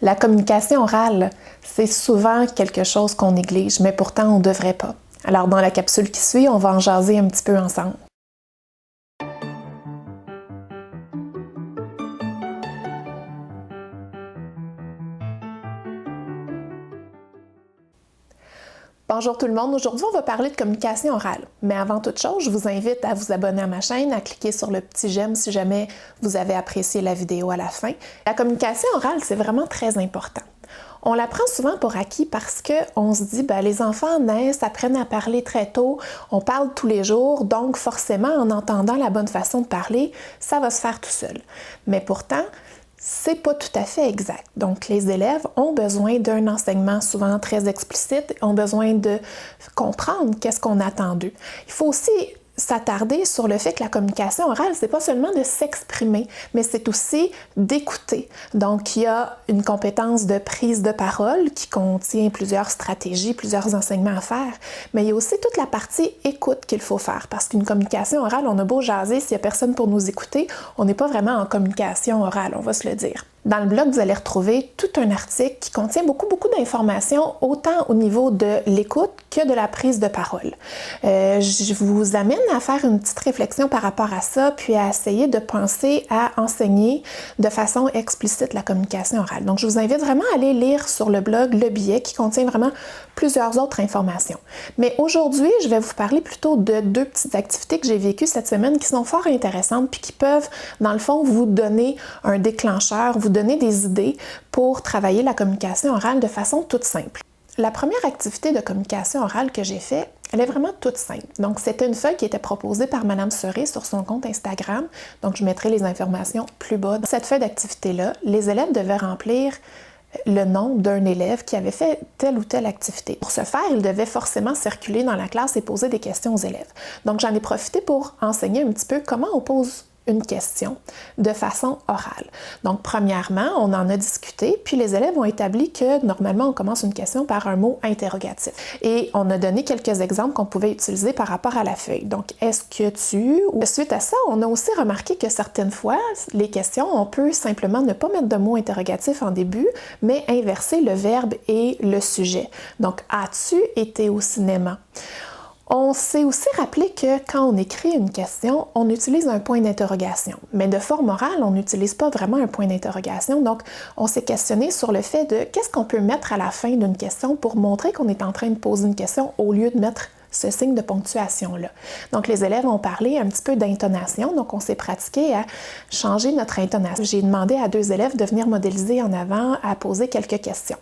La communication orale, c'est souvent quelque chose qu'on néglige, mais pourtant on ne devrait pas. Alors dans la capsule qui suit, on va en jaser un petit peu ensemble. Bonjour tout le monde, aujourd'hui on va parler de communication orale. Mais avant toute chose, je vous invite à vous abonner à ma chaîne, à cliquer sur le petit j'aime si jamais vous avez apprécié la vidéo à la fin. La communication orale, c'est vraiment très important. On la prend souvent pour acquis parce qu'on se dit, les enfants naissent, apprennent à parler très tôt, on parle tous les jours, donc forcément en entendant la bonne façon de parler, ça va se faire tout seul. Mais pourtant, c'est pas tout à fait exact. Donc, les élèves ont besoin d'un enseignement souvent très explicite, ont besoin de comprendre qu'est-ce qu'on attend d'eux. Il faut aussi s'attarder sur le fait que la communication orale, c'est pas seulement de s'exprimer, mais c'est aussi d'écouter. Donc, il y a une compétence de prise de parole qui contient plusieurs stratégies, plusieurs enseignements à faire, mais il y a aussi toute la partie écoute qu'il faut faire, parce qu'une communication orale, on a beau jaser, s'il y a personne pour nous écouter, on n'est pas vraiment en communication orale, on va se le dire. Dans le blog, vous allez retrouver tout un article qui contient beaucoup d'informations, autant au niveau de l'écoute que de la prise de parole. Je vous amène à faire une petite réflexion par rapport à ça, puis à essayer de penser à enseigner de façon explicite la communication orale. Donc, je vous invite vraiment à aller lire sur le blog le billet qui contient vraiment plusieurs autres informations. Mais aujourd'hui, je vais vous parler plutôt de deux petites activités que j'ai vécues cette semaine qui sont fort intéressantes puis qui peuvent, dans le fond, vous donner un déclencheur, vous donner des idées pour travailler la communication orale de façon toute simple. La première activité de communication orale que j'ai faite, elle est vraiment toute simple. Donc, c'était une feuille qui était proposée par Madame Seré sur son compte Instagram. Donc, je mettrai les informations plus bas. Dans cette feuille d'activité-là, les élèves devaient remplir le nom d'un élève qui avait fait telle ou telle activité. Pour ce faire, il devait forcément circuler dans la classe et poser des questions aux élèves. Donc, j'en ai profité pour enseigner un petit peu comment on pose une question de façon orale. Donc, premièrement, on en a discuté, puis les élèves ont établi que normalement, on commence une question par un mot interrogatif. Et on a donné quelques exemples qu'on pouvait utiliser par rapport à la feuille. Donc, est-ce que tu... Suite à ça, on a aussi remarqué que certaines fois, les questions, on peut simplement ne pas mettre de mot interrogatif en début, mais inverser le verbe et le sujet. Donc, as-tu été au cinéma? On s'est aussi rappelé que quand on écrit une question, on utilise un point d'interrogation. Mais de forme orale, on n'utilise pas vraiment un point d'interrogation. Donc, on s'est questionné sur le fait de qu'est-ce qu'on peut mettre à la fin d'une question pour montrer qu'on est en train de poser une question au lieu de mettre ce signe de ponctuation-là. Donc, les élèves ont parlé un petit peu d'intonation, donc on s'est pratiqué à changer notre intonation. J'ai demandé à 2 élèves de venir modéliser en avant, à poser quelques questions.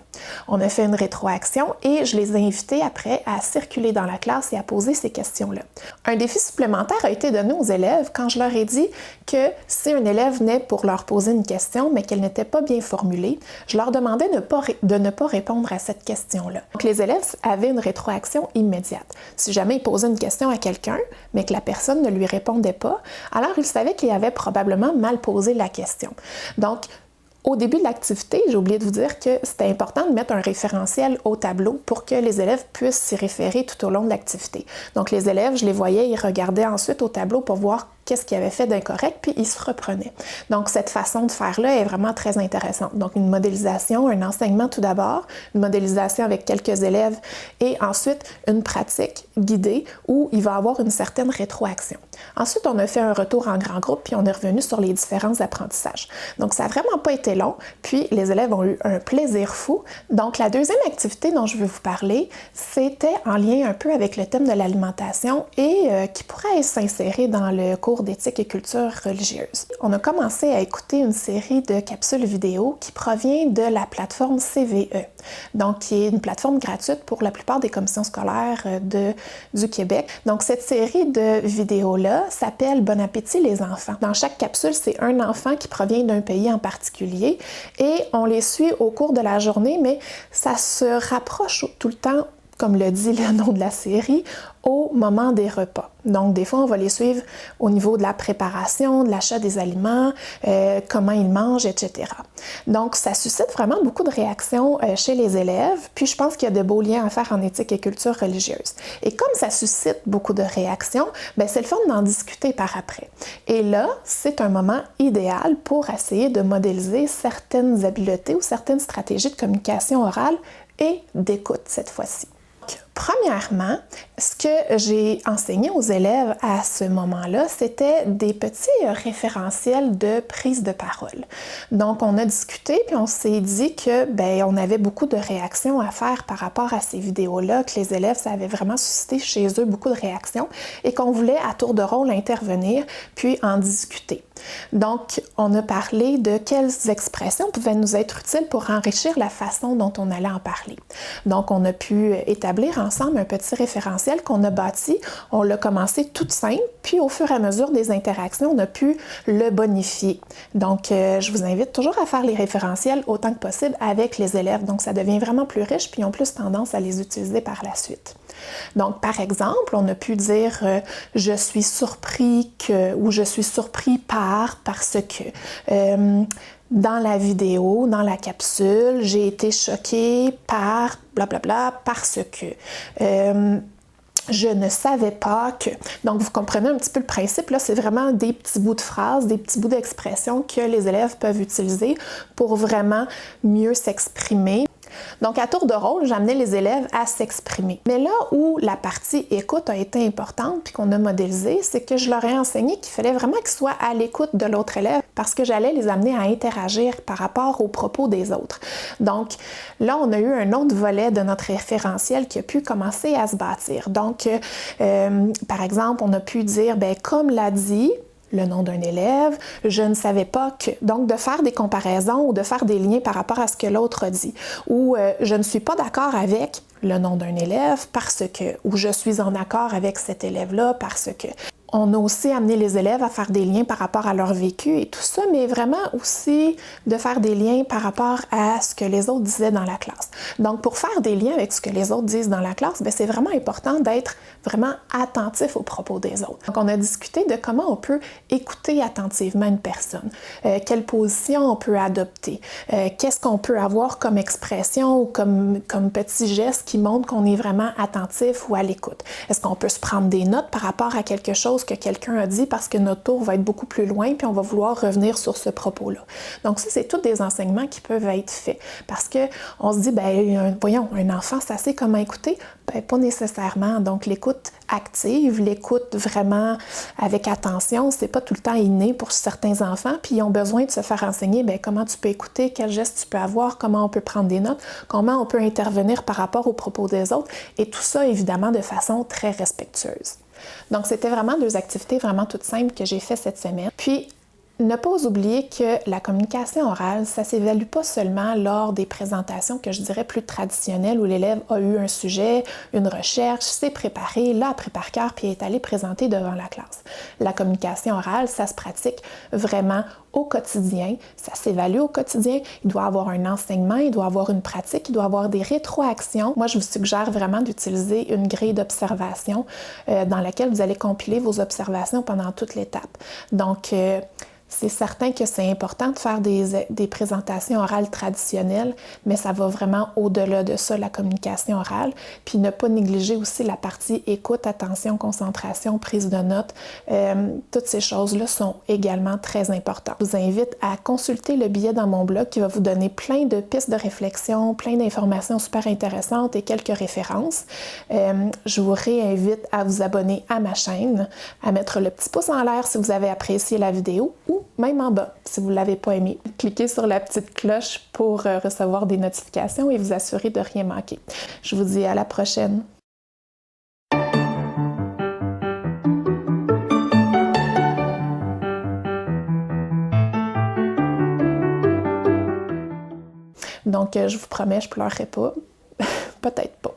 On a fait une rétroaction et je les ai invités après à circuler dans la classe et à poser ces questions-là. Un défi supplémentaire a été donné aux élèves quand je leur ai dit que si un élève venait pour leur poser une question, mais qu'elle n'était pas bien formulée, je leur demandais de ne pas répondre à cette question-là. Donc, les élèves avaient une rétroaction immédiate. Si jamais il posait une question à quelqu'un, mais que la personne ne lui répondait pas, alors il savait qu'il avait probablement mal posé la question. Donc, au début de l'activité, j'ai oublié de vous dire que c'était important de mettre un référentiel au tableau pour que les élèves puissent s'y référer tout au long de l'activité. Donc, les élèves, je les voyais, ils regardaient ensuite au tableau pour voir qu'est-ce qu'ils avaient fait d'incorrect, puis ils se reprenaient. Donc, cette façon de faire-là est vraiment très intéressante. Donc, une modélisation, un enseignement tout d'abord, une modélisation avec quelques élèves et ensuite une pratique guidée où il va y avoir une certaine rétroaction. Ensuite, on a fait un retour en grand groupe, puis on est revenu sur les différents apprentissages. Donc, ça n'a vraiment pas été long, puis les élèves ont eu un plaisir fou. Donc, la deuxième activité dont je veux vous parler, c'était en lien un peu avec le thème de l'alimentation et qui pourrait s'insérer dans le cours d'éthique et culture religieuse. On a commencé à écouter une série de capsules vidéo qui provient de la plateforme CVE, donc qui est une plateforme gratuite pour la plupart des commissions scolaires du Québec. Donc, cette série de vidéos-là s'appelle « Bon appétit les enfants ». Dans chaque capsule, c'est un enfant qui provient d'un pays en particulier et on les suit au cours de la journée, mais ça se rapproche tout le temps, comme le dit le nom de la série, au moment des repas. Donc, des fois, on va les suivre au niveau de la préparation, de l'achat des aliments, comment ils mangent, etc. Donc, ça suscite vraiment beaucoup de réactions chez les élèves, puis je pense qu'il y a de beaux liens à faire en éthique et culture religieuse. Et comme ça suscite beaucoup de réactions, bien, c'est le fun d'en discuter par après. Et là, c'est un moment idéal pour essayer de modéliser certaines habiletés ou certaines stratégies de communication orale et d'écoute cette fois-ci. Premièrement, ce que j'ai enseigné aux élèves à ce moment-là, c'était des petits référentiels de prise de parole. Donc, on a discuté puis on s'est dit que on avait beaucoup de réactions à faire par rapport à ces vidéos-là, que les élèves, ça avait vraiment suscité chez eux beaucoup de réactions et qu'on voulait à tour de rôle intervenir puis en discuter. Donc, on a parlé de quelles expressions pouvaient nous être utiles pour enrichir la façon dont on allait en parler. Donc, on a pu établir ensemble un petit référentiel qu'on a bâti. On l'a commencé tout simple, puis au fur et à mesure des interactions, on a pu le bonifier. Donc, je vous invite toujours à faire les référentiels autant que possible avec les élèves. Donc, ça devient vraiment plus riche, puis ils ont plus tendance à les utiliser par la suite. Donc, par exemple, on a pu dire je suis surpris que ou je suis surpris parce que. Dans la vidéo, dans la capsule, j'ai été choquée par blablabla parce que. Je ne savais pas que... Donc, vous comprenez un petit peu le principe, là, c'est vraiment des petits bouts de phrases, des petits bouts d'expressions que les élèves peuvent utiliser pour vraiment mieux s'exprimer. Donc, à tour de rôle, j'amenais les élèves à s'exprimer. Mais là où la partie écoute a été importante puis qu'on a modélisé, c'est que je leur ai enseigné qu'il fallait vraiment qu'ils soient à l'écoute de l'autre élève parce que j'allais les amener à interagir par rapport aux propos des autres. Donc, là, on a eu un autre volet de notre référentiel qui a pu commencer à se bâtir. Donc, par exemple, on a pu dire, comme l'a dit le nom d'un élève, je ne savais pas que... Donc, de faire des comparaisons ou de faire des liens par rapport à ce que l'autre a dit. Ou je ne suis pas d'accord avec le nom d'un élève parce que... Ou je suis en accord avec cet élève-là parce que... On a aussi amené les élèves à faire des liens par rapport à leur vécu et tout ça, mais vraiment aussi de faire des liens par rapport à ce que les autres disaient dans la classe. Donc, pour faire des liens avec ce que les autres disent dans la classe, c'est vraiment important d'être vraiment attentif aux propos des autres. Donc, on a discuté de comment on peut écouter attentivement une personne, quelle position on peut adopter, qu'est-ce qu'on peut avoir comme expression ou comme petit geste qui montre qu'on est vraiment attentif ou à l'écoute. Est-ce qu'on peut se prendre des notes par rapport à quelque chose que quelqu'un a dit parce que notre tour va être beaucoup plus loin puis on va vouloir revenir sur ce propos-là. Donc ça, c'est tous des enseignements qui peuvent être faits parce que on se dit, voyons, un enfant, ça sait comment écouter? Pas nécessairement. Donc l'écoute active, l'écoute vraiment avec attention, c'est pas tout le temps inné pour certains enfants puis ils ont besoin de se faire enseigner comment tu peux écouter, quels gestes tu peux avoir, comment on peut prendre des notes, comment on peut intervenir par rapport aux propos des autres et tout ça, évidemment, de façon très respectueuse. Donc, c'était vraiment 2 activités vraiment toutes simples que j'ai fait cette semaine. Puis, ne pas oublier que la communication orale, ça ne s'évalue pas seulement lors des présentations que je dirais plus traditionnelles où l'élève a eu un sujet, une recherche, s'est préparé, l'a appris par cœur puis est allé présenter devant la classe. La communication orale, ça se pratique vraiment au quotidien, ça s'évalue au quotidien, il doit avoir un enseignement, il doit avoir une pratique, il doit avoir des rétroactions. Moi, je vous suggère vraiment d'utiliser une grille d'observation dans laquelle vous allez compiler vos observations pendant toute l'étape. Donc, c'est certain que c'est important de faire des présentations orales traditionnelles, mais ça va vraiment au-delà de ça, la communication orale. Puis ne pas négliger aussi la partie écoute, attention, concentration, prise de notes. Toutes ces choses-là sont également très importantes. Je vous invite à consulter le billet dans mon blog qui va vous donner plein de pistes de réflexion, plein d'informations super intéressantes et quelques références. Je vous réinvite à vous abonner à ma chaîne, à mettre le petit pouce en l'air si vous avez apprécié la vidéo ou même en bas, si vous ne l'avez pas aimé. Cliquez sur la petite cloche pour recevoir des notifications et vous assurer de rien manquer. Je vous dis à la prochaine. Donc, je vous promets, je pleurerai pas. Peut-être pas.